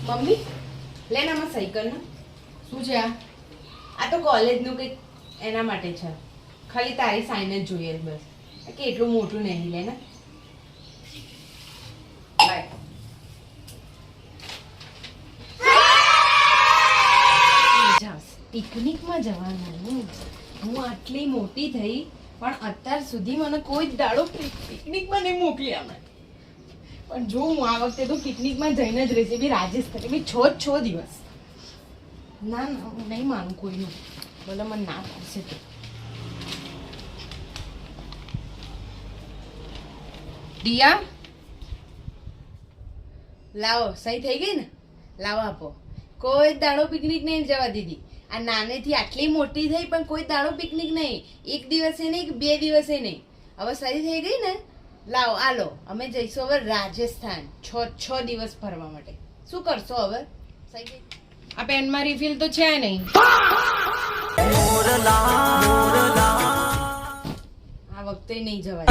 Mummy લે ને આમાં સહી કર ને. શું છે આ? આ તો કોલેજનું કંઈક એના માટે છે. ખાલી તારી સાઈન જ જોઈએ છે બસ. કે એટલું મોટું નહીં લે ને. પિકનિકમાં જવાનું. હું આટલી મોટી થઈ પણ અત્યાર સુધી મને કોઈ જ દાડો પિકનિકમાં નહીં મોકલી અમે. પણ જો હું આ વખતે તો પિકનિકમાં જઈને જ રહીશ, બી રાજસ્થાન બી 6 દિવસ. ના ના હું નહીં માનું કોઈનું, બોલો મને ના પડશે તો. દિયા લાવો, સહી થઈ ગઈ ને? લાવો આપો. કોઈ દાડો પિકનિક નહીં જવા દીધી. આ નાનેથી આટલી મોટી થઈ પણ કોઈ દાડો પિકનિક નહીં. 1 દિવસે નહીં કે 2 દિવસે નહીં. હવે સહી થઈ ગઈ ને? લાવો આલો, અમે જઈશું હવે રાજસ્થાન 6 દિવસ ફરવા માટે. શું કરશો હવે? સહી ગઈ? આ પેનમાં રિફિલ તો છે નહીં. આ વખતે નહીં જવાય.